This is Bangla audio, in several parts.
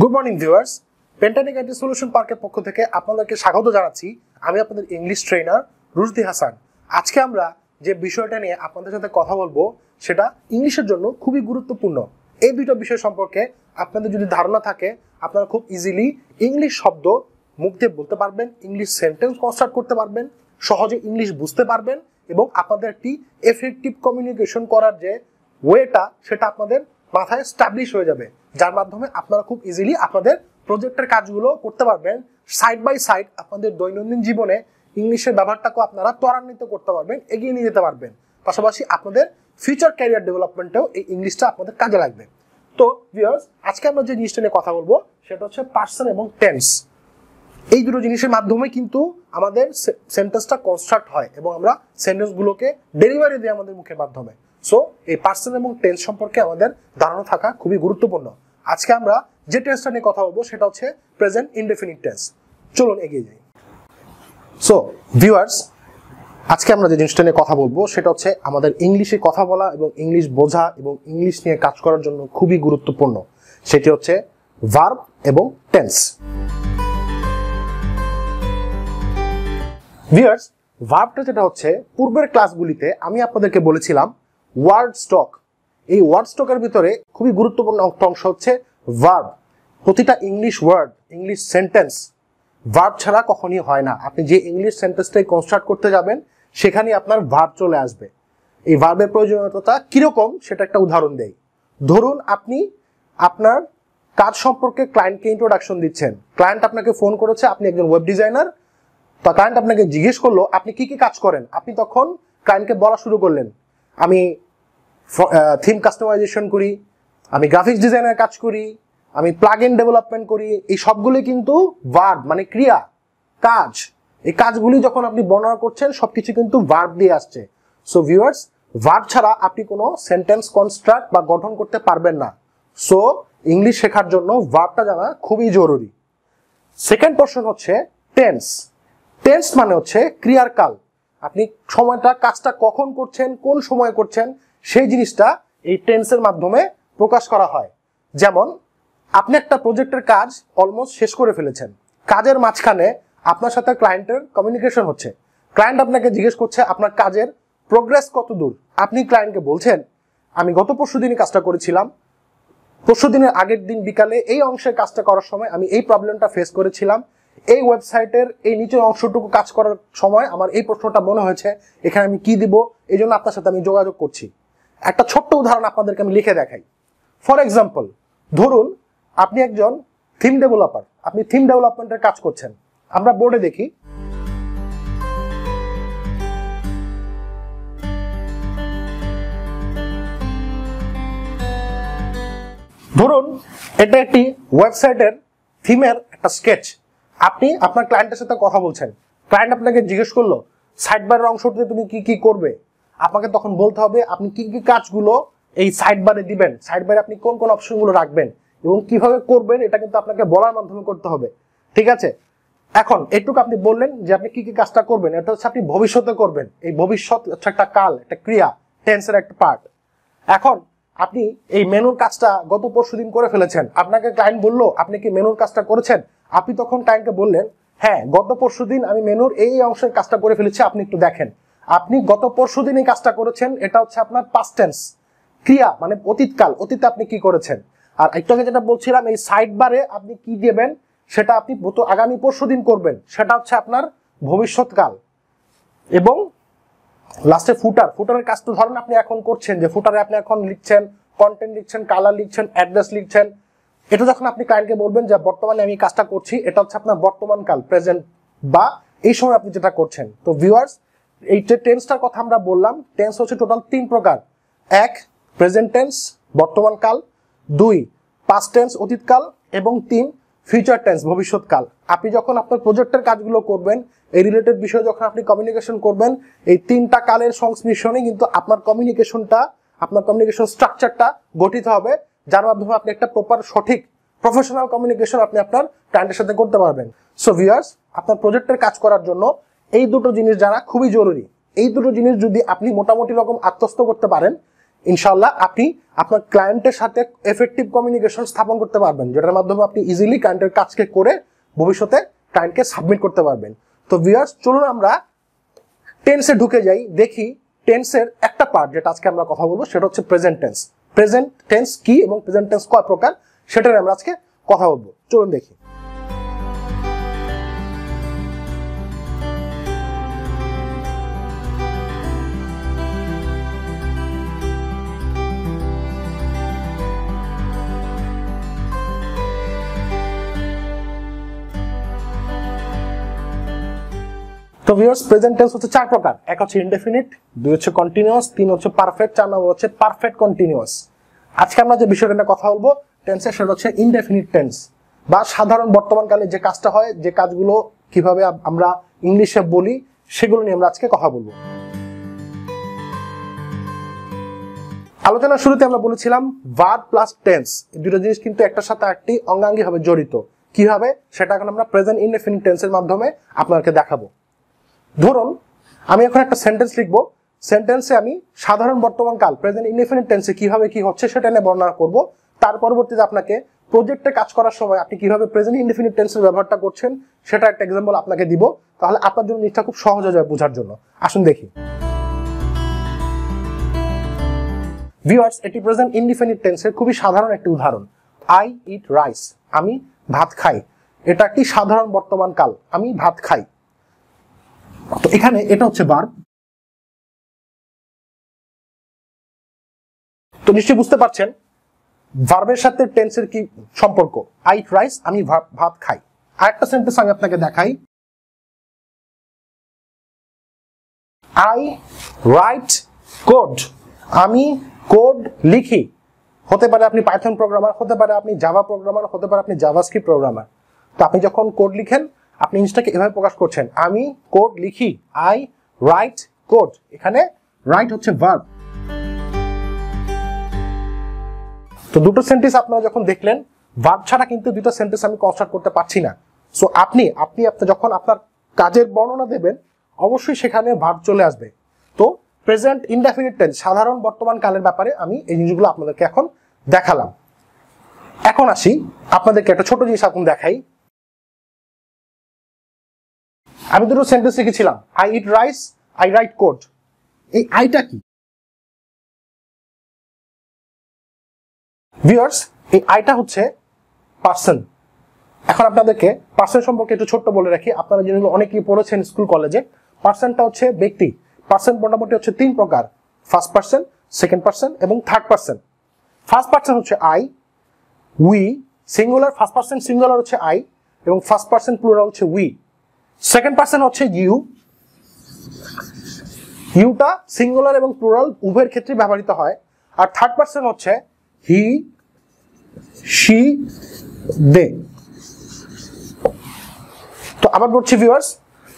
Good morning viewers, Pentanik IT solution পার্কের পক্ষ থেকে আপনাদেরকে স্বাগত জানাচ্ছি। আমি আপনাদের ইংলিশ ট্রেনার রুশদি হাসান। আজকে আমরা যে বিষয়টা নিয়ে আপনাদের সাথে কথা বলবো সেটা ইংলিশের জন্য খুবই গুরুত্বপূর্ণ। এই দুটো বিষয় সম্পর্কে আপনাদের যদি ধারণা থাকে, আপনারা খুব ইজিলি ইংলিশ শব্দ মুখ দিয়ে বলতে পারবেন, ইংলিশ সেন্টেন্স কনস্ট্রাক্ট করতে পারবেন, সহজে ইংলিশ বুঝতে পারবেন এবং আপনাদের একটি এফেক্টিভ কমিউনিকেশন করার যে ওয়েটা সেটা আপনাদের মাথায় স্টাবলিশ হয়ে যাবে, যার মাধ্যমে আপনারা খুব ইজিলি আপনাদের প্রজেক্টের কাজগুলো করতে পারবেন। সাইড বাই সাইড আপনাদের দৈনন্দিন জীবনে ইংলিশের ব্যবহারটাকে আপনারা ত্বরান্বিত করতে পারবেন, এগিয়ে নিয়ে যেতে পারবেন। পাশাপাশি আপনাদের ফিউচার ক্যারিয়ার ডেভেলপমেন্টেও এই ইংলিশটা আপনাদের কাজে লাগবে। তো ভিউয়ার্স, আজকে আমরা যে জিনিসটা নিয়ে কথা বলবো সেটা হচ্ছে পার্সন এবং টেন্স। এই দুটো জিনিসের মাধ্যমে কিন্তু আমাদের সেন্টেন্সটা কনস্ট্রাক্ট হয় এবং আমরা সেন্টেন্সগুলোকে ডেলিভারি দিই আমাদের মুখের মাধ্যমে। সো এই পার্সন এবং টেন্স সম্পর্কে আমাদের ধারণা থাকা খুবই গুরুত্বপূর্ণ। আজকে আমরা যে টেন্সটা নিয়ে কথা বলবো সেটা হচ্ছে প্রেজেন্ট ইনডেফিনিট টেন্স। চলুন এগিয়ে যাই। সো ভিউয়ার্স, আজকে আমরা যে জিনিসটা নিয়ে কথা বলবো সেটা হচ্ছে আমাদের ইংলিশে কথা বলা এবং ইংলিশ বোঝা এবং ইংলিশ নিয়ে কাজ করার জন্য খুবই গুরুত্বপূর্ণ। সেটি হচ্ছে ভার্ব এবং টেন্স। ভিউয়ার্স, ভার্বটা যেটা হচ্ছে পূর্বের ক্লাসগুলিতে আমি আপনাদেরকে বলেছিলাম ওয়ার্ড স্টক। এই ওয়ার্ড স্টকের ভিতরে খুবই গুরুত্বপূর্ণ অংশ হচ্ছে ভার্ব। প্রতিটা English word, English sentence verb ছাড়া কখনই হয় না। আপনি যে ইংলিশ সেন্টেন্সটাই কনস্ট্রাক্ট করতে যাবেন সেখানেই আপনার ভার্ব চলে আসবে। এই ভার্বের প্রয়োজনীয়তা কিরকম সেটা একটা উদাহরণ দেই। ধরুন আপনি আপনার কাজ সম্পর্কে ক্লায়েন্টকে ইন্ট্রোডাকশন দিচ্ছেন। ক্লায়েন্ট আপনাকে ফোন করেছে, আপনি একজন ওয়েব ডিজাইনার। তো ক্লায়েন্ট আপনাকে জিজ্ঞেস করলো আপনি কি কি কাজ করেন। আপনি তখন ক্লায়েন্টকে বলা শুরু করলেন, আমি থিম কাস্টমাইজেশন করি, আমি গ্রাফিক্স ডিজাইনের কাজ করি, আমি প্লাগ ইন ডেভেলপমেন্ট করি। এই সবগুলি কিন্তু ভার্ব, মানে ক্রিয়া, কাজ। এই কাজগুলি যখন আপনি বর্ণনা করছেন সবকিছু কিন্তু ভার্ব দিয়ে আসছে। সো ভিউয়ার্স, ভার্ব ছাড়া আপনি কোনো সেন্টেন্স কনস্ট্রাক্ট বা গঠন করতে পারবেন না। সো ইংলিশ শেখার জন্য ভার্বটা জানা খুবই জরুরি। সেকেন্ড পোরশন হচ্ছে টেন্স। টেন্স মানে হচ্ছে ক্রিয়ার কাল। আপনি সময়টা, কাজটা কখন করছেন, কোন সময় করছেন, সেই জিনিসটা এই টেন্সের মাধ্যমে প্রকাশ করা হয়। যেমন আপনি একটা প্রজেক্টের কাজ অলমোস্ট শেষ করে ফেলেছেন, কাজের মাঝখানে আপনার সাথে ক্লায়েন্টের কমিউনিকেশন হচ্ছে। ক্লায়েন্ট আপনাকে জিজ্ঞেস করছে আপনার কাজের প্রোগ্রেস কত দূর। আপনি ক্লায়েন্টকে বলছেন আমি গত পরশু দিনই কাজটা করেছিলাম, পরশু দিনের আগের দিন বিকালে এই অংশের কাজটা করার সময় আমি এই প্রবলেমটা ফেস করেছিলাম, এই ওয়েবসাইটের এই নিচের অংশটুকু কাজ করার সময় আমার এই প্রশ্নটা মনে হয়েছে, এখানে আমি কি দিব, এই জন্য আপনার সাথে আমি যোগাযোগ করছি। একটা ছোট্ট উদাহরণ আপনাদেরকে আমি লিখে দেখাই। ফর এক্সাম্পল, ধরুন আপনি একজন থিম ডেভেলপার, আপনি থিম ডেভেলপমেন্টের কাজ করছেন। আমরা বোর্ডে দেখি, ধরুন এটা একটি ওয়েবসাইটের থিমের একটা স্কেচ। আপনি আপনার ক্লায়েন্টের সাথে কথা বলছেন, ক্লায়েন্ট আপনাকে জিজ্ঞেস করলো সাইড বারের অংশটিতে তুমি কি কি করবে। আপনাকে তখন বলতে হবে আপনি কি কি কাজগুলো এই সাইড বারে দিবেন, সাইড বারে আপনি কোন কোন অপশনগুলো রাখবেন এবং কিভাবে করবেন, এটা কিন্তু আপনাকে বলার মাধ্যমে করতে হবে। ঠিক আছে, এখন এটুকু আপনি বললেন যে আপনি কি কি কাজটা করবেন, এটা হচ্ছে আপনি ভবিষ্যতে করবেন। এই ভবিষ্যৎ হচ্ছে একটা কাল, একটা ক্রিয়া, টেন্সের একটা পার্ট। এখন আপনি এই মেনুর কাজটা গত পরশুদিন করে ফেলেছেন, আপনাকে ক্লায়েন্ট বললো আপনি কি মেনুর কাজটা করেছেন। আপনি তখন ক্লায়েন্টকে বললেন হ্যাঁ গত পরশুদিন আমি মেনুর এই অংশের কাজটা করে ফেলেছি, আপনি একটু দেখেন। আপনি গত পরশুদিন এই কাজটা করেছেন, এটা হচ্ছে আপনার পাস্ট টেন্স ক্রিয়া, মানে অতীতকাল, অতীতে আপনি কি করেছেন। আর একটু আগে যেটা বলছিলাম এই সাইড বারে আপনি কি দিবেন সেটা আপনি আগামী পরশুদিন করবেন, সেটা হচ্ছে আপনার ভবিষ্যৎকাল। এবং লাস্টে ফুটারের কাজ তো ধরেন আপনি এখন করছেন, যে ফুটারে আপনি এখন লিখছেন, কন্টেন্ট লিখছেন, কালার লিখছেন, অ্যাড্রেস লিখছেন। এটা যখন আপনি ক্লায়েন্টকে বলবেন যে বর্তমানে আমি কাজটা করছি, এটা হচ্ছে আপনার বর্তমান কাল, প্রেজেন্ট, বা এই সময় আপনি যেটা করছেন। তো ভিউয়ার্স, এই যে টেন্সটার কথা আমরা বললাম, টেন্স হচ্ছে টোটাল 3 প্রকার। 1 প্রেজেন্ট টেন্স, বর্তমান কাল, 2 পাস্ট টেন্স, অতীতকাল, এবং 3 ফিউচার টেন্স, ভবিষ্যৎকাল। আপনি যখন আপনার প্রজেক্টের কাজগুলো করবেন, এই রিলেটেড বিষয়ে যখন আপনি কমিউনিকেশন করবেন, এই 3টা কালের সংমিশ্রণে কিন্তু আপনার কমিউনিকেশন স্ট্রাকচারটা গঠিত হবে, যার মাধ্যমে আপনি একটা প্রপার, সঠিক, প্রফেশনাল কমিউনিকেশন আপনি আপনার ক্লায়েন্টের সাথে করতে পারবেন। সো ভিউয়ার্স, আপনার প্রজেক্টের কাজ করার জন্য এই দুটো জিনিস জানা খুবই জরুরি। এই দুটো জিনিস যদি আপনি মোটামুটি রকম আত্মস্থ করতে পারেন, ইনশাআল্লাহ আপনি আপনার ক্লায়েন্টের সাথে এফেক্টিভ কমিউনিকেশন স্থাপন করতে পারবেন, যেটার মাধ্যমে আপনি ইজিলি ক্লায়েন্টের কাজকে করে ভবিষ্যতে ক্লায়েন্টকে সাবমিট করতে পারবেন। তো ভিউয়ার্স, চলুন আমরা টেন্সে ঢুকে যাই, দেখি টেন্সের একটা পার্ট যেটা আজকে আমরা কথা বলবো সেটা হচ্ছে প্রেজেন্ট টেন্স। প্রেজেন্ট টেন্স কি এবং প্রেজেন্ট টেন্স কয় প্রকার সেটা আমরা আজকে কথা বলবো। চলুন দেখি। তো ভিউয়ার্স, প্রেজেন্ট টেন্স হচ্ছে চার প্রকার। এক হচ্ছে ইনডেফিনিট, দুই হচ্ছে কন্টিনিউয়াস, তিন হচ্ছে পারফেক্ট, চার নম্বর হচ্ছে পারফেক্ট কন্টিনিউয়াস। আজকে আমরা যে বিষয়টা নিয়ে কথা বলবো টেন্সের, সেটা হচ্ছে ইনডেফিনিট টেন্স বা সাধারণ বর্তমানকালে যে কাজটা হয়, যে কাজগুলো কিভাবে আমরা ইংলিশে বলি সেগুলো নিয়ে আমরা আজকে কথা বলবো। আলোচনার শুরুতে আমরা বলেছিলাম ভার্ব প্লাস টেন্স, এই দুটো জিনিস কিন্তু একটার সাথে একটি অঙ্গাঙ্গিভাবে জড়িত। কিভাবে সেটা এখন আমরা প্রেজেন্ট ইনডেফিনিট টেন্সের মাধ্যমে আপনাদেরকে দেখাবো। ধরুন আমি এখন একটা সেন্টেন্স লিখবো, সেন্টেন্সে আমি সাধারণ বর্তমান কাল প্রেজেন্ট ইনডেফিনিট টেন্সে কিভাবে কি হচ্ছে সেটা নিয়ে বর্ণনা করব। তার পরবর্তীতে আপনাকে প্রজেক্টে কাজ করার সময় আপনি কিভাবে প্রেজেন্ট ইনডেফিনিট টেন্সের ব্যবহারটা করছেন সেটা একটা এক্সাম্পল আপনাকে দিব, তাহলে আপনার জন্য জিনিসটা খুব সহজ হয়ে যাবে বোঝার জন্য। আসুন দেখি। ভিউয়ার্স, এটি প্রেজেন্ট ইনডেফিনিট টেন্সের খুবই সাধারণ একটি উদাহরণ। আই ইট রাইস, আমি ভাত খাই। এটা একটি সাধারণ বর্তমান কাল, আমি ভাত খাই। তো এখানে এটা হচ্ছে ভার্ব। তো নিশ্চয়ই বুঝতে পারছেন ভার্বের সাথে টেন্সের কি সম্পর্ক। আই ইট রাইস, আমি ভাত খাই। আরেকটা সেন্টেন্স আমি আপনাকে দেখাই। আই রাইট কোড, আমি কোড লিখি। হতে পারে আপনি পাইথন প্রোগ্রামার, হতে পারে আপনি জাভা প্রোগ্রামার, হতে পারে আপনি জাভাস্ক্রিপ্ট প্রোগ্রামার। তো আপনি যখন কোড লিখেন আপনি জিনিসটাকে এভাবে প্রকাশ করছেন, আমি কোড লিখি, আই রাইট কোড। এখানে রাইট হচ্ছে ভার্ব। তো দুটো সেন্টেন্স আপনারা যখন দেখলেন, ভার্ব ছাড়া কিন্তু দুটো সেন্টেন্স আমি কনস্ট্রাক্ট করতে পারছি না। সো আপনি যখন আপনার কাজের বর্ণনা দেবেন অবশ্যই সেখানে ভার্ব চলে আসবে। তো প্রেজেন্ট ইনডেফিনিট টেন্স সাধারণ বর্তমান কালের ব্যাপারে আমি এই জিনিসগুলো আপনাদেরকে এখন দেখালাম। এখন আসি আপনাদেরকে একটা ছোট জিনিস এখন দেখাই। আমি দুটো সেন্টেন্স লিখেছিলাম, I eat rice, I right code. এই আইটা কি? ভিউয়ার্স, এই আইটা হচ্ছে পার্সন। এখন আপনাদেরকে পার্সন সম্পর্কে একটু ছোট্ট বলে রাখি, আপনারা যেগুলো অনেকেই পড়েছেন স্কুল কলেজে। পার্সনটা হচ্ছে ব্যক্তি। পার্সন মোটামুটি হচ্ছে তিন প্রকার, ফার্স্ট পার্সন, সেকেন্ড পার্সন এবং থার্ড পার্সন। ফার্স্ট পার্সন হচ্ছে I, we singular, first person singular হচ্ছে আই এবং ফার্স্ট পার্সন প্লুরাল হচ্ছে উই। সেকেন্ড পার্সন হচ্ছে ইউ, ইউটা সিঙ্গুলার এবং প্লুরাল উভয়ের ক্ষেত্রে ব্যবহৃত হয়। আর থার্ড পার্সন হচ্ছে হি, শি, দে। তো আবার বলছি ভিউয়ার্স,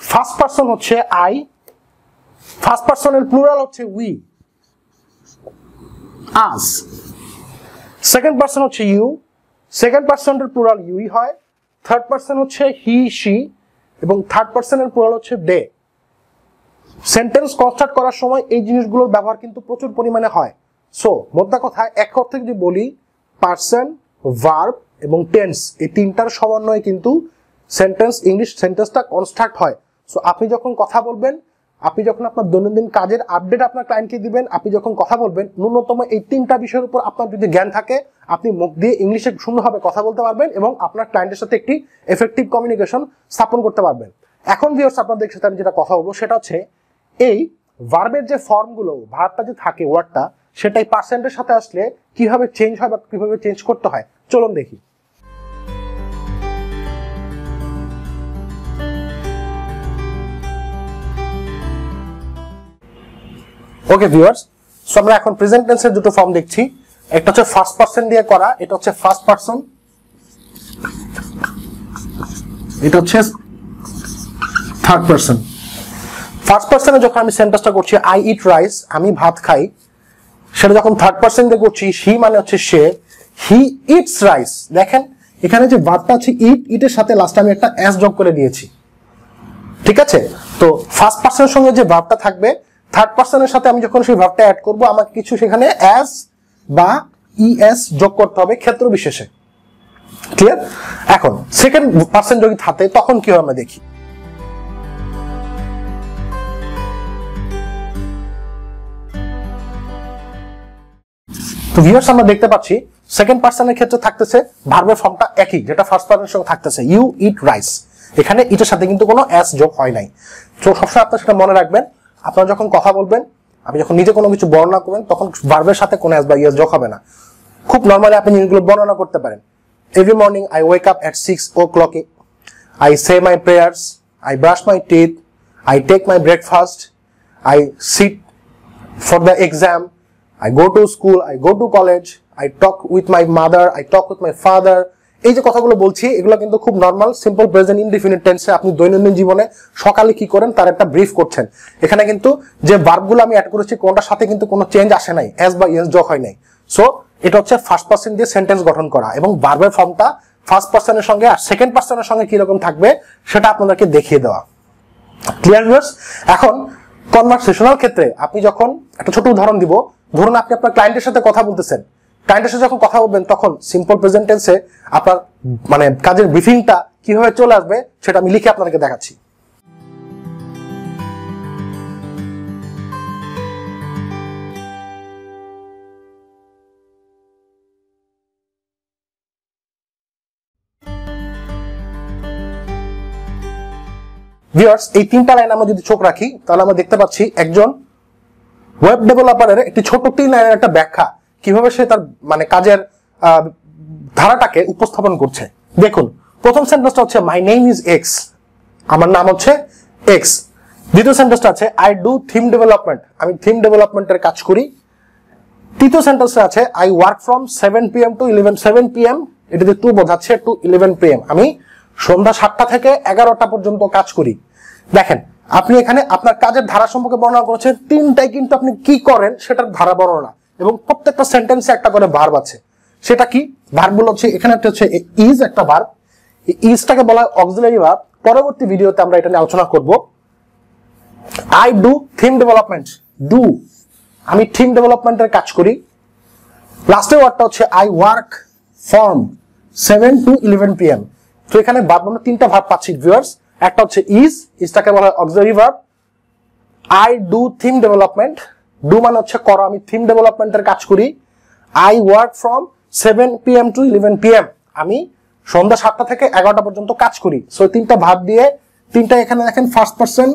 ফার্স্ট পার্সন হচ্ছে আই, ফার্স্ট পার্সনের প্লুরাল হচ্ছে উই, আস। সেকেন্ড পার্সন হচ্ছে ইউ, সেকেন্ড পার্সনের প্লুরাল ইউই হয়। থার্ড পার্সন হচ্ছে হি, শি এবং থার্ড পার্সনের প্লুরাল হচ্ছে দে। সেন্টেন্স কনস্ট্রাক্ট করার সময় এই জিনিসগুলোর ব্যবহার কিন্তু প্রচুর পরিমাণে হয়। সো মোদ্দা কথা, এক অর্থে যদি বলি, পার্সন, ভার্ব এবং টেন্স এই তিনটার সমন্বয়ে কিন্তু সেন্টেন্স, ইংলিশ সেন্টেন্সটা কনস্ট্রাক্ট হয়। সো আপনি যখন কথা বলবেন, আপনি যখন আপনার দৈনন্দিন কাজের আপডেট আপনার ক্লায়েন্টকে দিবেন, আপনি যখন কথা বলবেন, ন্যূনতম এই তিনটা বিষয়ের উপর আপনার যদি জ্ঞান থাকে, আপনি মুখ দিয়ে ইংলিশে সুন্দরভাবে কথা বলতে পারবেন এবং আপনার ক্লায়েন্টের সাথে একটি এফেক্টিভ কমিউনিকেশন স্থাপন করতে পারবেন। এখন ভিউয়ার্স, আপনাদের সাথে আমি যেটা কথা বলবো সেটা হচ্ছে এই ভার্বের যে ফর্মগুলো, ভার্বটা যে থাকে ওয়ার্ডটা, সেটাই পার্সেন্টের সাথে আসলে কিভাবে চেঞ্জ হয় বা কিভাবে চেঞ্জ করতে হয় চলুন দেখি। ওকে ভিউয়ার্স, সো আমরা এখন প্রেজেন্ট টেন্সের দুটো ফর্ম দেখছি। একটা হচ্ছে ফার্স্ট পারসন দিয়ে করা, এটা হচ্ছে ফার্স্ট পারসন, এটা হচ্ছে থার্ড পারসন। ফার্স্ট পারসনে যখন আমি সেন্টেন্সটা করছি আই ইট রাইস, আমি ভাত খাই, সেটা যখন থার্ড পারসন দিয়ে করছি, হি মানে হচ্ছে সে, হি ইটস রাইস। দেখেন এখানে যে ভার্বটা আছে ইট, ইটের সাথে লাস্টে আমি একটা এস যোগ করে দিয়েছি, ঠিক আছে? তো ফার্স্ট পারসনের সঙ্গে যে ভার্বটা থাকবে থার্ড পার্সনের সাথে আমি যখন সেই ভার্বটা অ্যাড করব আমাকে কিছু সেখানে অ্যাজ বা ইএস যোগ করতে হবে ক্ষেত্র বিশেষে। ক্লিয়ার? এখন সেকেন্ড পার্সন যদি থাকে তখন কি হয় আমরা দেখি। তো ভিউয়ার্স আমরা দেখতে পাচ্ছি সেকেন্ড পার্সনের ক্ষেত্রে থাকতেছে ভার্বের ফর্মটা একই যেটা ফার্স্ট পার্সনের সঙ্গে থাকতেছে, ইউ ইট রাইস। এখানে ইটের সাথে কিন্তু কোনো এস যোগ হয় নাই। তো সবসময় আপনার সেটা মনে রাখবেন, আপনারা যখন কথা বলবেন, আপনি যখন নিজে কোনো কিছু বর্ণনা করবেন তখন ভার্বের সাথে কোনো এস বা ইএস যোগ হবে না। খুব নর্মালি আপনি জিনিসগুলো বর্ণনা করতে পারেন। Every morning I wake up at 6 o'clock, I say my prayers, I brush my teeth, I take my breakfast, I sit for the exam, I go to school, I go to college, I talk with my mother, I talk with my father. এই যে কথাগুলো বলছি এগুলো কিন্তু খুব নর্মাল সিম্পল প্রেজেন্ট ইনডিফিনিট টেন্সে আপনি দৈনন্দিন জীবনে সকালে কি করেন তার একটা ব্রিফ করছেন। এখানে কিন্তু যে ভার্বগুলো আমি অ্যাড করেছি কোনটার সাথে কিন্তু কোনো চেঞ্জ আসে নাই, এস বা ইএস যোগ হয় নাই। সো এটা হচ্ছে ফার্স্ট পার্সন দিয়ে সেন্টেন্স গঠন করা এবং ভার্বের ফর্মটা ফার্স্ট পার্সনের সঙ্গে আর সেকেন্ড পার্সনের সঙ্গে কি রকম থাকবে সেটা আপনাদেরকে দেখিয়ে দেওয়া। Clear viewers? এখন কনভারসেশনাল ক্ষেত্রে আপনি যখন একটা ছোট উদাহরণ দিব, ধরুন আপনি আপনার ক্লায়েন্টের সাথে কথা বলতেছেন, ক্লায়েন্টের সাথে যখন কথা বলবেন তখন সিম্পল প্রেজেন্ট টেন্সে আপনার মানে কাজের ব্রিফিংটা কিভাবে চলে আসবে সেটা আমি লিখে আপনাদেরকে দেখাচ্ছি। ভিউয়ার্স এই তিনটা লাইন আমরা যদি চোখ রাখি তাহলে আমরা দেখতে পাচ্ছি একজন ওয়েব ডেভেলপারের একটি ছোট 3 লাইনের একটা ব্যাখ্যা কিভাবে সে তার মানে কাজের ধারাটাকে উপস্থাপন করছে। দেখুন প্রথম সেন্টেন্সটা হচ্ছে মাই নেম ইজ এক্স, আমার নাম হচ্ছে এক্স। দ্বিতীয় সেন্টেন্সটা আছে আই ডু থিম ডেভেলপমেন্ট, আমি থিম ডেভেলপমেন্টের কাজ করি। তৃতীয় সেন্টেন্সটা আছে I work from 7 PM to 7 PM, এটাতে টু বোঝাচ্ছে টু 11 PM, আমি সন্ধ্যা 7টা থেকে 11টা পর্যন্ত কাজ করি। দেখেন আপনি এখানে আপনার কাজের ধারা সম্পর্কে বর্ণনা করেছেন, তিনটাই কিন্তু আপনি কি করেন সেটার ধারা বর্ণনা এবং প্রত্যেকটা সেন্টেন্সে একটা করে ভার্ব আছে। সেটা কি ভার্বগুলো হচ্ছে, এখানে একটা হচ্ছে ইজ একটা ভার্ব, ইজটাকে বলা হয় অক্সিলারি ভার্ব। পরবর্তী ভিডিওতে আমরা এটা নিয়ে আলোচনা করব। I do theme development, do আমি থিম ডেভেলপমেন্টের কাজ করি। লাস্টের ওয়ার্ডটা হচ্ছে I work from 7 to 11 PM। তো এখানে ভার্ব আমরা তিনটা ভার্ব পাচ্ছি ভিউয়ার্স, একটা হচ্ছে ইজটাকে বলা হয় auxiliary verb. I do theme development, do মানে হচ্ছে করো, আমি থিম ডেভেলপমেন্টের কাজ করি। I work from 7 PM to 11 PM, আমি সন্ধ্যা 7টা থেকে 11টা পর্যন্ত কাজ করি। সো তিনটা ভার্ব দিয়ে, তিনটা এখানে দেখেন ফার্স্ট পারসন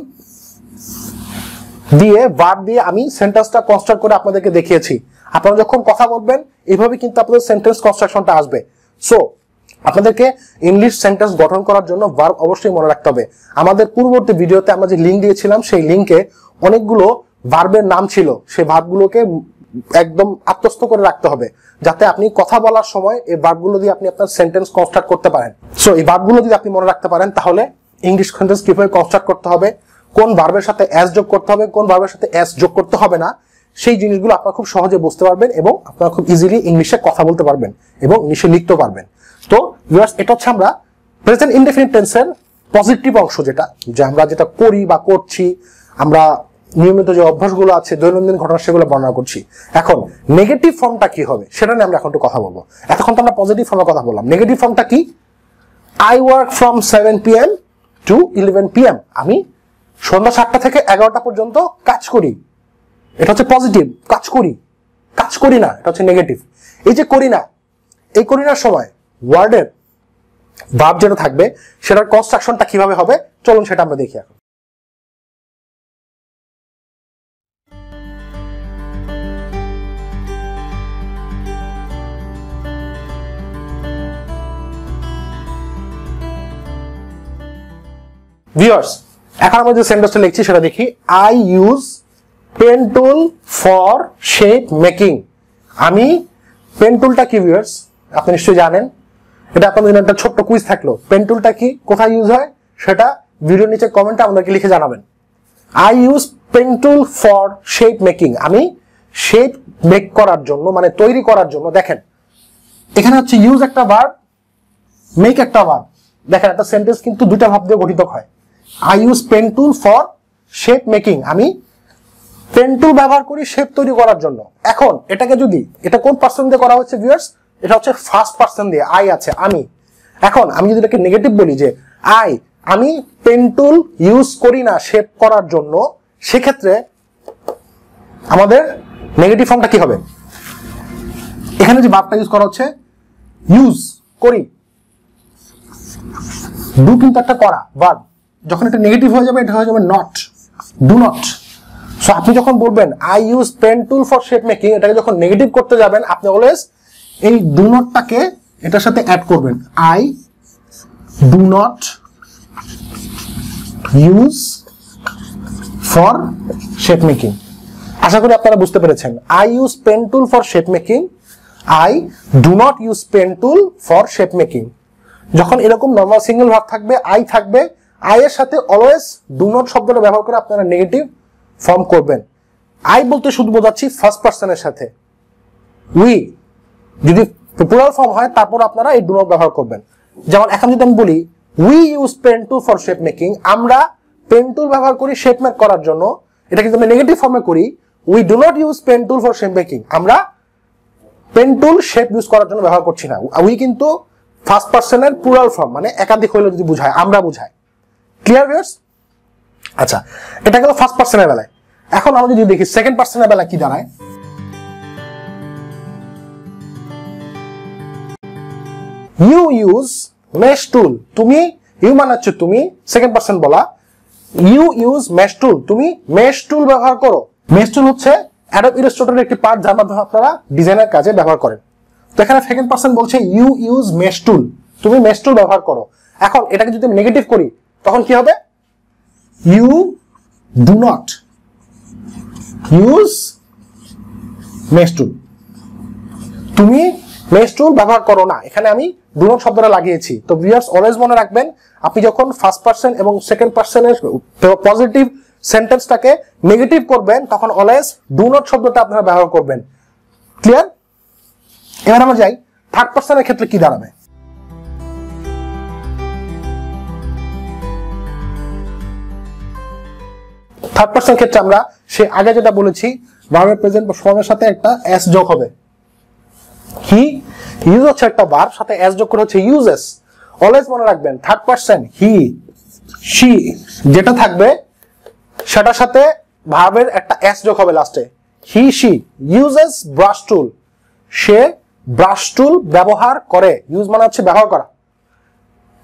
দিয়ে ভার্ব দিয়ে আমি সেন্টেন্সটা কনস্ট্রাক্ট করে আপনাদেরকে দেখিয়েছি। আপনারা যখন কথা বলবেন এইভাবে কিন্তু আপনাদের সেন্টেন্স কনস্ট্রাকশনটা আসবে। সো আপনাদেরকে ইংলিশ সেন্টেন্স গঠন করার জন্য ভার্ব অবশ্যই মনে রাখতে হবে। আমাদের পূর্ববর্তী ভিডিওতে আমরা যে লিঙ্ক দিয়েছিলাম সেই লিঙ্কে অনেকগুলো ভার্বের নাম ছিল, সেই ভার্বগুলোকে একদম আত্মস্থ করে রাখতে হবে যাতে আপনি কথা বলার সময় এই ভার্বগুলো দিয়ে আপনি আপনার সেন্টেন্স কনস্ট্রাক্ট করতে পারেন। সো এই ভার্বগুলো যদি আপনি মনে রাখতে পারেন তাহলে ইংলিশ সেন্টেন্স কিভাবে কনস্ট্রাক্ট করতে হবে, কোন ভার্বের সাথে এস যোগ করতে হবে, কোন ভার্বের সাথে এস যোগ করতে হবে না, সেই জিনিসগুলো আপনারা খুব সহজে বুঝতে পারবেন এবং আপনারা খুব ইজিলি ইংলিশে কথা বলতে পারবেন এবং ইংলিশে লিখতে পারবেন। তো ভিউয়ার্স এটা হচ্ছে আমরা প্রেজেন্ট ইনডেফিনিট টেন্সের পজিটিভ অংশ, যেটা যে আমরা যেটা করি বা করছি, আমরা নিয়মিত যে অভ্যাসগুলো আছে দৈনন্দিন ঘটনা সেগুলো বর্ণনা করছি। এখন নেগেটিভ ফর্মটা কি হবে সেটা নিয়ে আমরা এখন একটু কথা বলবো। এতক্ষণ তো আমরা পজিটিভ ফর্মের কথা বললাম, নেগেটিভ ফর্মটা কি? I work from 7 PM to 11 PM, আমি সন্ধ্যা 7টা থেকে 11টা পর্যন্ত কাজ করি। এটা হচ্ছে পজিটিভ, কাজ করি, কাজ করি না, এটা হচ্ছে নেগেটিভ। এই যে করি না, এই করি না সময় ওয়ার্ডের ভার্ব যেটা থাকবে সেটার কনস্ট্রাকশনটা কিভাবে হবে চলুন সেটা আমরা দেখি এখন। ভিউয়ার্স এখন আমরা যে সেন্টেন্সটা লিখছি সেটা দেখি। I use pen tool for shape making, আমি পেন টুলটা কি ভিউয়ার্স আপনি নিশ্চয়ই জানেন, এটা আপনাদের জন্য একটা ছোট্ট কুইজ থাকলো। পেন টুলটা কি, কোথায় ইউজ হয় সেটা ভিডিওর নিচে কমেন্টে আমাদেরকে লিখে জানাবেন। I use pen tool for shape making, আমি শেপ মেক করার জন্য মানে তৈরি করার জন্য। দেখেন এখানে হচ্ছে ইউজ একটা ভার্ব, মেক একটা ভার্ব। দেখেন একটা সেন্টেন্স কিন্তু দুইটা ভার্ব দিয়ে গঠিত হয়। I use pen tool for shape making, আমি পেন টুল ব্যবহার করি শেপ তৈরি করার জন্য। এখন এটাকে যদি এটা কোন পার্সন দিয়ে করা হচ্ছে ভিউয়ার্স, এটা হচ্ছে ফার্স্ট পার্সন দিয়ে, আই আছে আমি। এখন আমি যদি এটাকে নেগেটিভ বলি যে আমি পেন টুল ইউজ করি না শেপ করার জন্য, সেক্ষেত্রে আমাদের নেগেটিভ ফর্মটা কি হবে? এখানে যে ভার্বটা ইউজ করা হচ্ছে ইউজ করি, ডু কিন্তু একটা করা ভার্ব, যখন এটা নেগেটিভ হয়ে যাবে এটা হয়ে যাবে নট, ডু নট। সো আপনি যখন বলবেন I use pen tool for shape making, এটাকে যখন নেগেটিভ করতে যাবেন আপনি অলওয়েজ এই ডু নটটাকে এটার সাথে অ্যাড করবেন, I do not use for shape making. আশা করি আপনারা বুঝতে পেরেছেন। I use pen tool for shape making, I do not use pen tool for shape making. যখন এরকম নরমাল সিঙ্গেল ভার্ব থাকবে, আই থাকবে, আই এর সাথে অলওয়েজ ডু নট শব্দটা ব্যবহার করে আপনারা নেগেটিভ ফর্ম করবেন। আই বলতে শুধু বোঝাচ্ছি ফার্স্ট পার্সনের সাথে, উই যদি প্লুরাল ফর্ম হয় তারপর আপনারা এই ডু নট ব্যবহার করবেন। যেমন এখন যদি আমি বলি we use pen tool for shape making, আমরা পেন টুল ব্যবহার করি শেপ মেক করার জন্য, এটা কিন্তু আমি নেগেটিভ ফর্মে করি, we do not use pen tool for shape making, আমরা পেন টুল শেপ ইউজ করার জন্য ব্যবহার করছি না। উই কিন্তু ফার্স্ট পার্সনের প্লুরাল ফর্ম, মানে একাধিক হইলে যদি বুঝায়, আমরা বুঝায়। Clear viewers? আচ্ছা, এটা গেল ফার্স্ট পার্সনের বেলায়। এখন আমরা যদি দেখি সেকেন্ড পার্সনের বেলায় কি দাঁড়ায়। ইউ ইউজ মেশ টুল, তুমি, ইউ মানে হচ্ছে তুমি, সেকেন্ড পার্সন বলা, ইউ ইউজ মেশ টুল, তুমি মেশ টুল ব্যবহার করো। মেশ টুল হচ্ছে অ্যাডোব ইলাস্ট্রেটরের একটি পার্ট যার মাধ্যমে আপনারা ডিজাইনের কাজে ব্যবহার করেন। তো এখানে সেকেন্ড পার্সন বলছে ইউ ইউজ মেশ টুল, তুমি মেশ টুল ব্যবহার করো। এখন এটাকে যদি আমি নেগেটিভ করি তখন কি হবে? You do not use mesh tool, তুমি মেশ টুল ব্যবহার করো না। এখানে আমি ডু নট শব্দটা লাগিয়েছি। তো ভিউয়ার্স অলওয়েজ মনে রাখবেন, আপনি যখন ফার্স্ট পার্সন এবং সেকেন্ড পার্সনের পজিটিভ সেন্টেন্সটাকে নেগেটিভ করবেন তখন অলওয়েজ ডু নট শব্দটা আপনারা ব্যবহার করবেন। ক্লিয়ার? এবার আমরা যাই থার্ড পার্সনের ক্ষেত্রে কি দাঁড়াবে। থার্ড পার্সনের ক্ষেত্রে আমরা সে আগে যেটা বলেছি, ভার্বের প্রেজেন্ট ফর্মের সাথে একটা এস যোগ হবে। হি ইউজ হচ্ছে একটা ভার্ব, সাথে এস যোগ করে হচ্ছে ইউজেস। অলওয়েজ মনে রাখবেন থার্ড পার্সন হি শি যেটা থাকবে সেটার সাথে ভার্বের একটা এস যোগ হবে লাস্টে। He she uses brush tool, say brush টুল ব্যবহার করে। ইউজ মানে হচ্ছে ব্যবহার করা।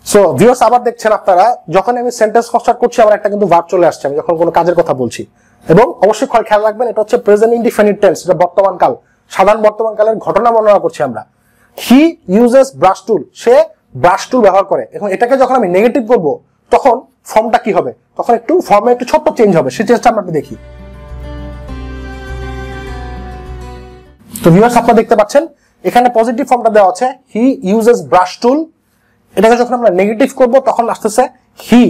সো ভিউয়ার্স আবার দেখছেন আপনারা, যখন আমি সেন্টেন্স কনস্ট্রাক্ট করছি আমার একটা কিন্তু ভার্ব চলে আসছে আমি যখন কোনো কাজের কথা বলছি। এবং অবশ্যই খেয়াল রাখবেন এটা হচ্ছে প্রেজেন্ট ইনডিফিনিট টেন্স, এটা বর্তমান কাল, সাধারণ বর্তমান কালের ঘটনা বর্ণনা করছি আমরা। হি ইউজেস ব্রাশ টুল, সে ব্রাশ টুল ব্যবহার করে। এখন এটাকে যখন আমি নেগেটিভ করব তখন ফর্মটা কি হবে? তখন একটু ফর্মে একটু ছোট্ট চেঞ্জ হবে, সেই চেঞ্জটা আমরা দেখি। তো ভিউয়ার্স আপনারা দেখতে পাচ্ছেন এখানে পজিটিভ ফর্মটা দেওয়া আছে হি ইউজেস ব্রাশ টুল। এটাকে যখন আমরা নেগেটিভ করব তখন আসতেছে হি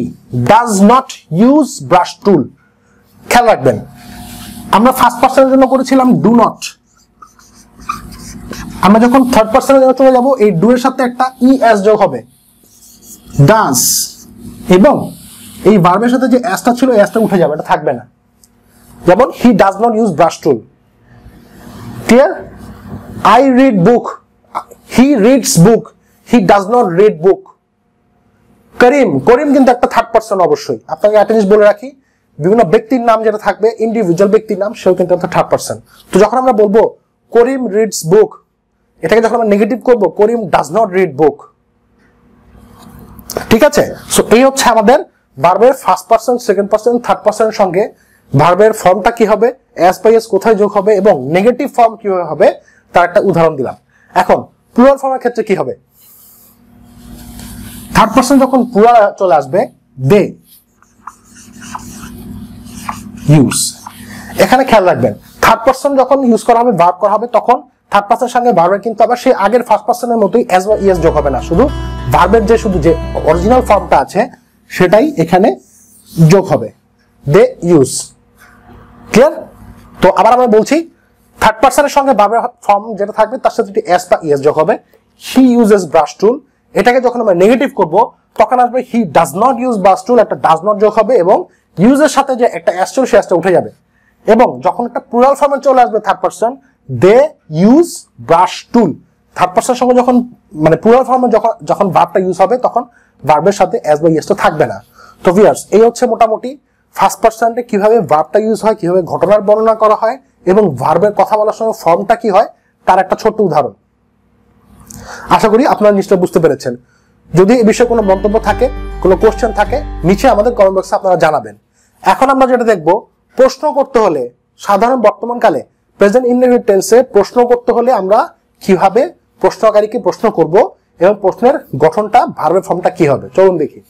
ডাজ নট ইউজ ব্রাশ টুল। খেয়াল রাখবেন আমরা ফার্স্ট পার্সনের জন্য করেছিলাম ডু নট, আমরা যখন থার্ড পার্সনের জন্য চলে যাব এই ডু এর সাথে একটা ইএস যোগ হবে, ডাজ, এবং এই ভার্বের সাথে যে এসটা ছিল এসটা উঠে যাবে, এটা থাকবে না। যেমন he does not use brush tool. Clear? I read book, he reads book, he does not read book. Karim, Karim কিন্তু একটা থার্ড পার্সন অবশ্যই। আপনাকে একটা জিনিস বলে রাখি, বিভিন্ন ব্যক্তির নাম যেটা থাকবে ইন্ডিভিজুয়াল ব্যক্তির নাম, সেও কিন্তু একটা থার্ড পার্সন। তো যখন আমরা বলবো করিম রিডস বুক, এটাকে যখন আমরা নেগেটিভ করব করিম ডাজ নট রিড বুক। ঠিক আছে? সো এই হচ্ছে আমাদের ভার্বের first person, second person, third পার্সনের সঙ্গে ভার্বের ফর্মটা কি হবে, এস বাই এস কোথায় যোগ হবে এবং নেগেটিভ ফর্ম কিভাবে হবে তার একটা উদাহরণ দিলাম। এখন প্লুরাল ফর্মের ক্ষেত্রে কি হবে? থার্ড পার্সন যখন প্লুরাল চলে আসবে দে ইউজ। এখানে খেয়াল রাখবেন থার্ড পার্সন যখন ইউজ করা হবে, ভার্ব করা হবে, তখন থার্ড পার্সনের সঙ্গে ভার্বের কিন্তু আবার সেই আগের ফার্স্ট পার্সনের মতোই এস বা ইএস যোগ হবে না, শুধু ভার্বের যে শুধু যে অরিজিনাল ফর্মটা আছে সেটাই এখানে যোগ হবে, দে ইউজ। ক্লিয়ার? তো আবার আমরা বলছি থার্ড পার্সনের সঙ্গে ভার্বের ফর্ম যেটা থাকবে তার সাথে এস বা ইএস যোগ হবে। হি ইউজেস ব্রাশ টুল, এটাকে যখন আমরা নেগেটিভ করব তখন আসবে হি ডাজ নট ইউজ ব্রাশ টুল, একটা ডাজ নট যোগ হবে এবং ইউজের সাথে যে একটা এস ছিল সে এসটা উঠে যাবে। এবং যখন একটা প্লুরাল ফর্মে চলে আসবে third person, they use brush tool. Third পারসনের সঙ্গে যখন মানে প্লুরাল ফর্মে যখন ভার্বটা ইউজ হবে তখন ভার্বের সাথে অ্যাজ বা ইয়েসটা থাকবে না। তো ভিউয়ার্স, এই হচ্ছে মোটামুটি ফার্স্ট পারসনে কিভাবে ভার্বটা ইউজ হয়, কিভাবে ঘটনার বর্ণনা করা হয় এবং ভার্বের কথা বলার সময় ফর্মটা কি হয় তার একটা ছোট্ট উদাহরণ। আশা করি আপনারা নিশ্চয়ই বুঝতে পেরেছেন। যদি এই বিষয়ে কোনো মন্তব্য থাকে, কোনো কোশ্চেন থাকে, নিচে আমাদের কমেন্ট বক্সে আপনারা জানাবেন। এখন আমরা যেটা দেখব, প্রশ্ন করতে হলে সাধারণ বর্তমানকালে প্রেজেন্ট ইনডেফিনিট টেন্সে প্রশ্ন করতে হলে আমরা কিভাবে প্রশ্নকারীকে প্রশ্ন করব এবং প্রশ্নের গঠনটা, ভার্বের ফর্মটা কি হবে, চলুন দেখি।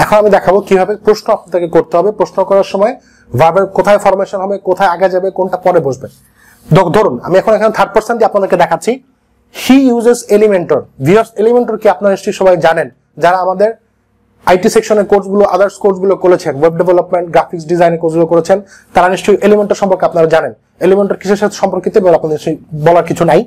এখন আমি দেখাবো কিভাবে প্রশ্ন আপনাদেরকে করতে হবে। প্রশ্ন করার সময় ভার্বের কোথায় ফরমেশন হবে, কোথায় আগে যাবে, কোনটা পরে বসবে। ধরুন আমি এখন এখানে থার্ড পারসন দিয়ে আপনাদেরকে দেখাচ্ছি। হি ইউজেস এলিমেন্টর। ভিউয়ার্স, এলিমেন্টর কি আপনারা নিশ্চয়ই সবাই জানেন, যারা আমাদের আইটি সেকশনের কোর্সগুলো, আদার্স কোর্সগুলো করেছেন, ওয়েব ডেভেলপমেন্ট, গ্রাফিক্স ডিজাইনের কোর্সগুলো করেছেন, তারা নিশ্চয়ই এলিমেন্টর সম্পর্কে আপনারা জানেন। এলিমেন্টর কিসের সাথে সম্পর্কিত আপনাদের নিশ্চয়ই বলার কিছু নাই।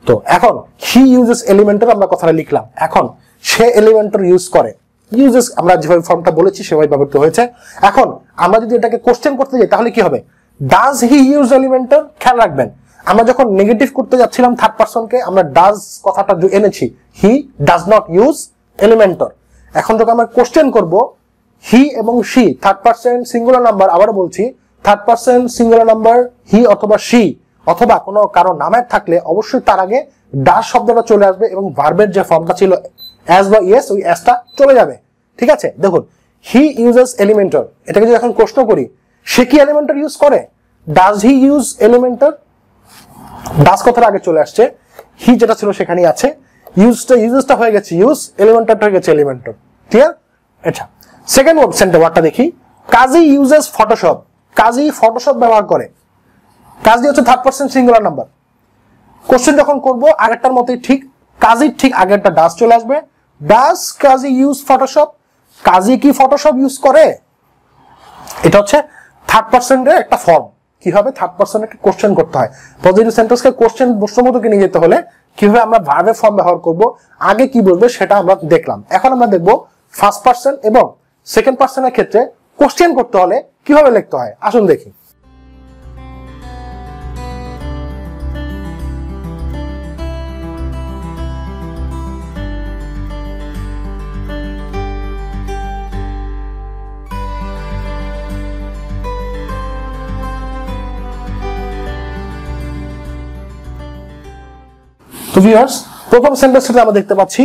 তো এখন হি ইউজেস এলিমেন্টর আমরা কথাটা লিখলাম। এখন সে এলিমেন্টর ইউজ করে, ইউজেস আমরা যেভাবে ফর্মটা বলেছি সেভাবে ব্যবহৃত হয়েছে। এখন আমরা যদি এটাকে কোশ্চেন করতে যাই তাহলে কি হবে, ডাজ হি ইউজ এলিমেন্টর। খেয়াল রাখবেন, আমরা যখন নেগেটিভ করতে যাচ্ছিলাম থার্ড পারসনকে, আমরা ডাজ কথাটা এনেছি, হি ডাজ নট ইউজ এলিমেন্টর। এখন যখন আমরা কোশ্চেন করব, হি এবং she third person singular number, আবারও বলছি third person singular number he অথবা শি অথবা কোনো কারো নামের থাকলে অবশ্যই তার আগে ডাজ শব্দটা চলে আসবে এবং ভার্বের যে ফর্মটা ছিল অ্যাজ বা ইয়েস, ওই অ্যাজটা চলে যাবে। ঠিক আছে, দেখুন হি ইউজেস এলিমেন্টর, এটাকে যদি এখন প্রশ্ন করি, সে কি এলিমেন্টর ইউজ করে, does he use Elementor. Does কথার আগে চলে আসছে, হি যেটা ছিল সেখানেই আছে, ইউজটা হয়ে গেছে ইউজ, এলিমেন্টরটা হয়ে গেছে এলিমেন্টর। ক্লিয়ার? আচ্ছা, সেকেন্ড ওয়ার্ডটা দেখি। কাজী ইউজেস ফটোশপ। কাজী ফটোশপ ব্যবহার করে। কাজী হচ্ছে third person singular number. Question যখন করব আগেরটার মতোই ঠিক, কাজীর ঠিক আগেরটা ডাজ চলে আসবে। Does Kazi use Photoshop. Kazi কি ফটোশপ ইউজ করে? এটা হচ্ছে থার্ড পারসনের একটা ফর্ম। কিভাবে থার্ড পারসনকে কোশ্চেন করতে হয়, পজিটিভ সেন্টেন্সকে কোশ্চেন প্রশ্নবোধকে নিয়ে যেতে হলে কিভাবে আমরা ভার্বের ফর্ম ব্যবহার করব, আগে কি বলবে সেটা আমরা দেখলাম। এখন আমরা দেখব ফার্স্ট পারসন এবং সেকেন্ড পারসনের ক্ষেত্রে কোশ্চেন করতে হলে কিভাবে লিখতে হয়। আসুন দেখি। তো ভিউয়ার্স, প্রথম সেন্টেন্সটা আমরা দেখতে পাচ্ছি,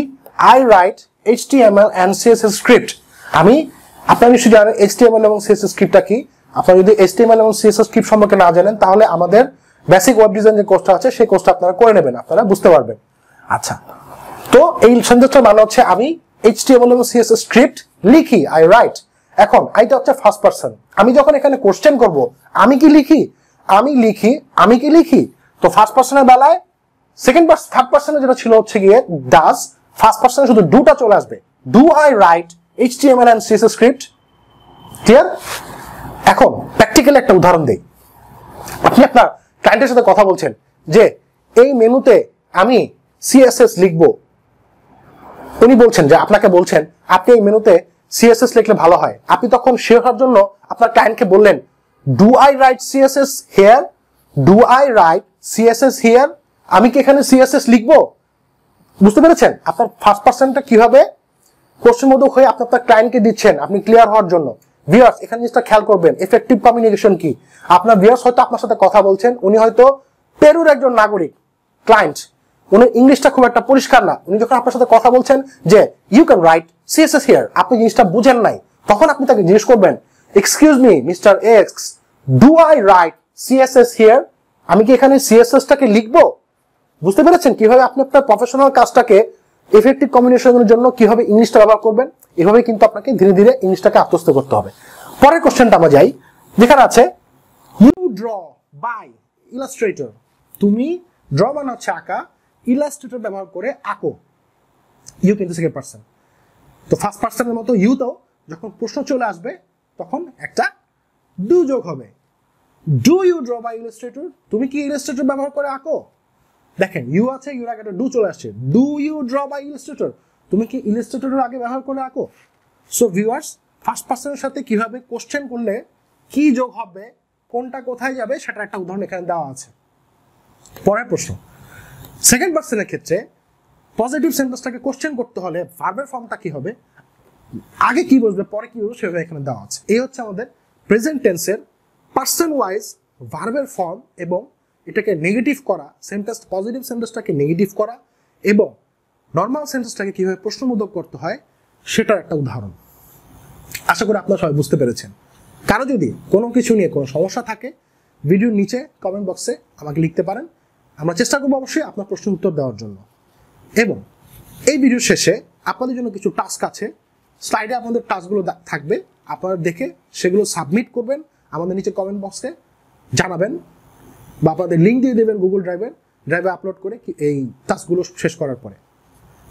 I right HTML and CSS script. আপনারা নিশ্চয়ই জানেন HTML এবং CSS স্ক্রিপ্টটা কি। আপনারা যদি HTML এবং CSS স্ক্রিপ্ট সম্পর্কে না জানেন তাহলে আমাদের বেসিক ওয়েব ডিজাইন যে কোর্সটা আছে সেই কোর্সটা আপনারা করে নেবেন, আপনারা বুঝতে পারবেন। আচ্ছা, তো এই সেন্টেন্সটার মানে হচ্ছে আমি HTML এবং CSS স্ক্রিপ্ট লিখি, আই রাইট। এখন আইটা হচ্ছে ফার্স্ট পারসন। আমি যখন এখানে কোশ্চেন করব, আমি কি লিখি, আমি কি লিখি, তো ফার্স্ট পারসনের বেলায় থার্ড পারসনে যেটা ছিল হচ্ছে গিয়ে ডাজ, ফার্স্ট পারসনে শুধু ডুটা চলে আসবে, do I right HTML and CSS script. Clear? এখন প্র্যাকটিক্যালি একটা উদাহরণ দেই। আপনি আপনার ক্লায়েন্টের সাথে কথা বলছেন যে এই মেনুতে আমি CSS লিখবো। উনি বলছেন যে আপনাকে বলছেন আপনি এই মেনুতে CSS লিখলে ভালো হয়। আপনি তখন শিওর হওয়ার জন্য আপনার ক্লায়েন্টকে বললেন, do I write CSS here, do I write CSS here. আমি কি এখানে CSS লিখবো? বুঝতে পেরেছেন আপনার ফার্স্ট পারসনটা কিভাবে কোশ্চেনবোধক হয়ে আপনি আপনার ক্লায়েন্টকে দিচ্ছেন, আপনি ক্লিয়ার হওয়ার জন্য। ভিউয়ার্স, এখানে জিনিসটা খেয়াল করবেন, এফেক্টিভ কমিউনিকেশন কি। আপনার ভিউয়ার্স হয়তো আপনার সাথে কথা বলছেন, উনি হয়তো পেরুর একজন নাগরিক, ক্লায়েন্ট, উনি ইংলিশটা খুব একটা পরিষ্কার না। উনি যখন আপনার সাথে কথা বলছেন যে you can write CSS here, আপনি জিনিসটা বুঝেন নাই, তখন আপনি তাকে জিজ্ঞেস করবেন, excuse me mister X, do I write CSS here. আমি কি এখানে CSS টাকে লিখবো? বুঝতে পেরেছেন কিভাবে আপনি আপনার প্রফেশনাল কাজটাকে এফেক্টিভ কমিউনিকেশনের জন্য কিভাবে ইংলিশটা ব্যবহার করবেন। এভাবে কিন্তু আপনাকে ধীরে ধীরে ইংলিশটাকে আত্মস্থ করতে হবে। পরের কোশ্চেনটা আমরা যাই, যেখানে আছে ইউ ড্র বাই ইলাস্ট্রেটর। তুমি ড্র মানে হচ্ছে আঁকা, ইলাস্ট্রেটর ব্যবহার করে আঁকো। ইউ কিন্তু সেকেন্ড পার্সন। তো ফার্স্ট পার্সনের মতো ইউতেও যখন প্রশ্ন চলে আসবে তখন একটা ডু যোগ হবে। Do you draw by Illustrator? তুমি কি ইলাস্ট্রেটর ব্যবহার করে আঁকো? দেখেন ইউ আছে, ইউর আগে একটা ডু চলে আসছে। Do you draw by Illustrator? তুমি কি ইলাস্ট্রেটরের আগে ব্যবহার করে আঁকো? সো ভিউয়ার্স, ফার্স্ট পার্সনের সাথে কিভাবে কোশ্চেন করলে কি যোগ হবে, কোনটা কোথায় যাবে, সেটা একটা উদাহরণ এখানে দেওয়া আছে। পরের প্রশ্ন, সেকেন্ড পার্সনের ক্ষেত্রে পজিটিভ সেন্টেন্সটাকে কোশ্চেন করতে হলে ভার্বের ফর্মটা কি হবে, আগে কি বসবে পরে কি বসবে, সেভাবে এখানে দেওয়া আছে। এই হচ্ছে আমাদের প্রেজেন্ট টেন্সের পার্সন ওয়াইজ ভার্বের ফর্ম, এবং এটাকে নেগেটিভ করা, সেন্টেন্স পজিটিভ সেন্টেন্সটাকে নেগেটিভ করা এবং নর্মাল সেন্টেন্সটাকে কিভাবে প্রশ্নবোধক করতে হয় সেটার একটা উদাহরণ। আশা করি আপনারা সবাই বুঝতে পেরেছেন। কারো যদি কোনো কিছু নিয়ে কোনো সমস্যা থাকে ভিডিওর নিচে কমেন্ট বক্সে আমাকে লিখতে পারেন, আমরা চেষ্টা করবো অবশ্যই আপনার প্রশ্নের উত্তর দেওয়ার জন্য। এবং এই ভিডিওর শেষে আপনাদের জন্য কিছু টাস্ক আছে, স্লাইডে আপনাদের টাস্কগুলো থাকবে, আপনারা দেখে সেগুলো সাবমিট করবেন, আমাদের নিচে কমেন্ট বক্সে জানাবেন বা আপনাদের লিঙ্ক দিয়ে দেবেন গুগল ড্রাইভে আপলোড করে এই টাস্কগুলো শেষ করার পরে।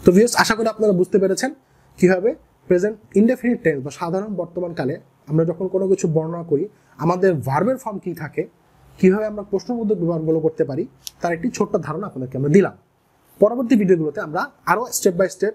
তো ভিউয়ার্স, আশা করি আপনারা বুঝতে পেরেছেন কিভাবে প্রেজেন্ট ইনডেফিনিট টেন্স বা সাধারণ বর্তমানকালে আমরা যখন কোনো কিছু বর্ণনা করি আমাদের ভার্বের ফর্ম কি থাকে, কিভাবে আমরা প্রশ্নবোধক ব্যবহারগুলো করতে পারি, তার একটি ছোট্ট ধারণা আপনাদেরকে আমরা দিলাম। পরবর্তী ভিডিওগুলোতে আমরা আরও স্টেপ বাই স্টেপ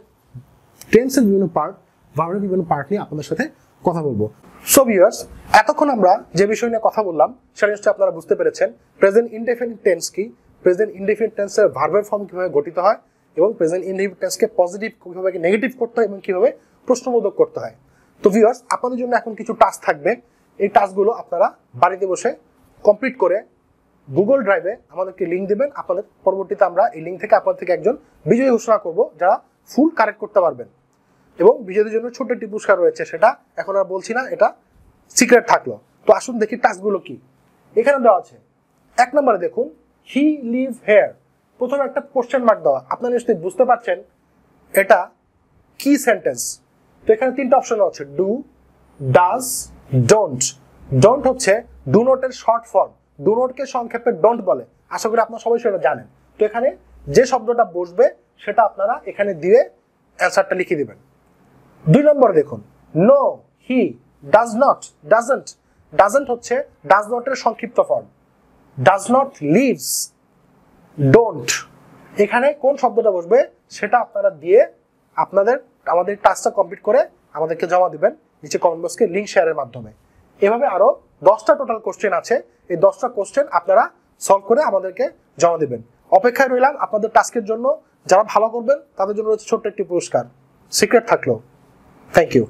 টেন্সের বিভিন্ন পার্ট, ভার্বের বিভিন্ন পার্ট নিয়ে আপনাদের সাথে কথা বলবো। সো ভিউয়ার্স, এতক্ষণ আমরা যে বিষয় নিয়ে কথা বললাম সেটা নিশ্চয়ই আপনারা বুঝতে পেরেছেন। প্রেজেন্ট ইনডেফিনিট টেন্স কি, প্রেজেন্ট ইনডেফিনিট টেন্সের ভার্বের ফর্ম কিভাবে গঠিত হয় এবং প্রেজেন্ট ইনডেফিনিট টেন্সকে পজিটিভ কিভাবে নেগেটিভ করতে হয় এবং কিভাবে প্রশ্নবোধক করতে হয়। তো ভিউয়ার্স, আপনাদের জন্য এখন কিছু টাস্ক থাকবে। এই টাস্কগুলো আপনারা বাড়িতে বসে কমপ্লিট করে গুগল ড্রাইভে আমাদেরকে লিঙ্ক দেবেন। আপনাদের পরবর্তীতে আমরা এই লিঙ্ক থেকে আপনাদের থেকে একজন বিজয়ী ঘোষণা করব যারা ফুল কারেক্ট করতে পারবেন, এবং বিজয়ীদের জন্য ছোট্ট একটি পুরস্কার রয়েছে, সেটা এখন আর বলছি না, এটা সিক্রেট থাকলো। তো আসুন দেখি টাস্কগুলো কি। এখানে দেওয়া আছে 1 নম্বরে দেখুন, হি লিভ হেয়ার। প্রথমে একটা কোশ্চেন মার্ক দেওয়া, আপনারা নিশ্চয়ই বুঝতে পারছেন এটা কি সেন্টেন্স। তো এখানে 3টা অপশন আছে, ডু, ডাজ, ডোন্ট। ডোন্ট হচ্ছে ডু নটের শর্ট ফর্ম, ডু নটকে সংক্ষেপে ডোন্ট বলে। আশা করি আপনারা সবাই সেটা জানেন। তো এখানে যে শব্দটা বসবে সেটা আপনারা এখানে দিয়ে অ্যান্সারটা লিখে দিবেন। 2 নম্বর দেখুন, no, he, does not, doesn't. Doesn't হচ্ছে ডাজ নটের সংক্ষিপ্ত form, does not leaves, don't. এখানে কোন শব্দটা বসবে সেটা আপনারা দিয়ে আমাদের টাস্কটা কমপ্লিট করে আমাদেরকে জমা দিবেন নিচে কমেন্ট বক্সে লিঙ্ক শেয়ারের মাধ্যমে। এভাবে আরো 10টা টোটাল কোশ্চেন আছে, এই 10টা কোশ্চেন আপনারা সলভ করে আমাদেরকে জমা দিবেন। অপেক্ষায় রইলাম আপনাদের টাস্কের জন্য। যারা ভালো করবেন তাদের জন্য রয়েছে ছোট্ট একটি পুরস্কার, সিক্রেট থাকলো। Thank you.